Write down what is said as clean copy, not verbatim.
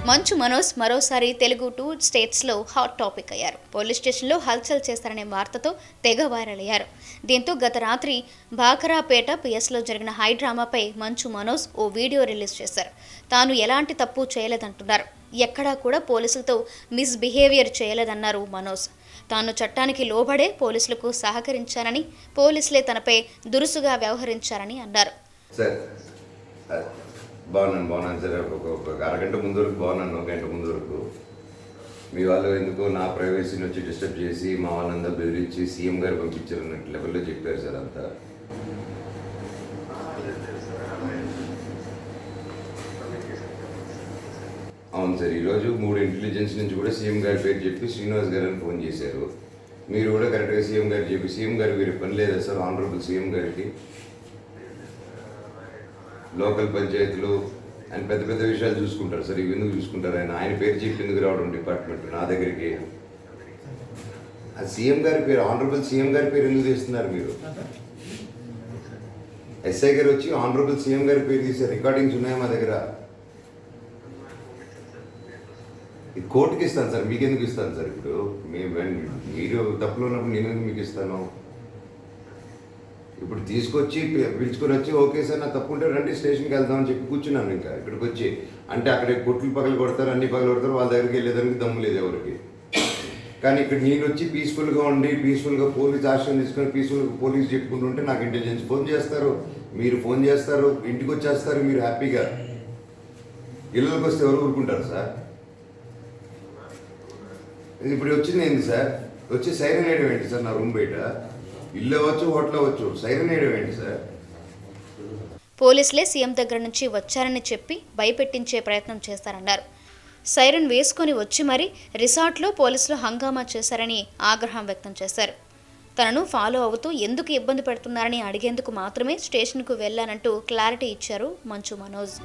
మంచు మనోజ్ మరోసారి తెలుగు 2 స్టేట్స్లో hot topic అయ్యారు. పోలీస్ స్టేషన్లో హల్చల్ చేస్తారనే వార్తతో తెగ వైరల్ అయ్యారు. దీంతో గత రాత్రి బాకరాపేట పిఎస్లో జరిగిన హై డ్రామాపై మంచు మనోజ్ ఓ వీడియో రిలీజ్ చేశారు. తాను ఎలాంటి తప్పు చేయలేదంటున్నారు. ఎక్కడా కూడా పోలీసులతో మిస్బిహేవియర్ చేయలేదన్నారు మనోజ్. తాను చట్టానికి లోబడే పోలీసులకు సహకరించానని, పోలీసులే తనపై దురుసుగా వ్యవహరించారని అన్నారు. బాగున్నాను సార్. ఒక అరగంట ముందు వరకు బాగున్నాను, ఒక గంట ముందు వరకు మీ వాళ్ళు ఎందుకో నా ప్రైవసీని వచ్చి డిస్టర్బ్ చేసి మా వాళ్ళంతా బెదిరించి సీఎం గారు పంపించారు అన్నట్టు లెవెల్లో చెప్పారు సార్ అంతా. అవును సార్, ఈరోజు 3 ఇంటెలిజెన్స్ నుంచి కూడా సీఎం గారి పేరు చెప్పి శ్రీనివాస్ గారు అని ఫోన్ చేశారు. మీరు కూడా కరెక్ట్గా సీఎం గారు చెప్పి, సీఎం గారు వీరి పని లేదా సార్? ఆనరబుల్ సీఎం గారికి లోకల్ పంచాయతీలు ఆయన పెద్ద పెద్ద విషయాలు చూసుకుంటారు సార్. ఇవి ఎందుకు చూసుకుంటారు? ఆయన పేరు చెప్పి ఎందుకు రావడం డిపార్ట్మెంట్ నా దగ్గరికి? ఆ సీఎం గారి పేరు, ఆనరబుల్ సీఎం గారి పేరు ఎందుకు తీస్తున్నారు మీరు? ఎస్ఐ గారు వచ్చి ఆనరబుల్ సీఎం గారి పేరు తీశారు. రికార్డింగ్స్ ఉన్నాయి మా దగ్గర. ఇది కోర్టుకి ఇస్తాను సార్, మీకెందుకు ఇస్తాను సార్? ఇప్పుడు మీరు తప్పులో ఉన్నప్పుడు నేను ఎందుకు మీకు ఇస్తాను? ఇప్పుడు తీసుకొచ్చి పిలుచుకొని వచ్చి ఓకే సార్ నా తప్పుంటే రండి స్టేషన్కి వెళ్దామని చెప్పి కూర్చున్నాను. ఇంకా ఇక్కడికి వచ్చి అంటే అక్కడ కొట్లు పగలు కొడతారు, అన్ని పగలు కొడతారు, వాళ్ళ దగ్గరికి వెళ్ళేదానికి దమ్ము లేదు ఎవరికి. కానీ ఇక్కడ నేను వచ్చి పీస్ఫుల్గా ఉండి పీస్ఫుల్గా పోలీస్ ఆశ్రయం తీసుకొని పీస్ఫుల్గా పోలీస్ చెప్పుకుంటుంటే నాకు ఇంటెలిజెన్స్ ఫోన్ చేస్తారు, మీరు ఫోన్ చేస్తారు, ఇంటికి వచ్చేస్తారు మీరు హ్యాపీగా. ఇళ్ళకి వస్తే ఎవరు ఊరుకుంటారు సార్? ఇప్పుడు వచ్చింది ఏంటి సార్? వచ్చి సైరన్ వేయడం ఏంటి సార్? నా రూమ్ బయట ఇల్లు అవ్వచ్చు, హోటల్ అవ్వచ్చు, సైరన్ వేయడం ఏంటి సార్? పోలీసులే సీఎం దగ్గర నుంచి వచ్చారని చెప్పి భయపెట్టించే ప్రయత్నం చేస్తారన్నారు. సైరన్ వేసుకొని వచ్చి మరీ రిసార్ట్లో పోలీసులు హంగామా చేశారని ఆగ్రహం వ్యక్తం చేశారు. తనను ఫాలో అవుతూ ఎందుకు ఇబ్బంది పెడుతున్నారని అడిగేందుకు మాత్రమే స్టేషన్కు వెళ్లానంటూ క్లారిటీ ఇచ్చారు మంచు మనోజ్.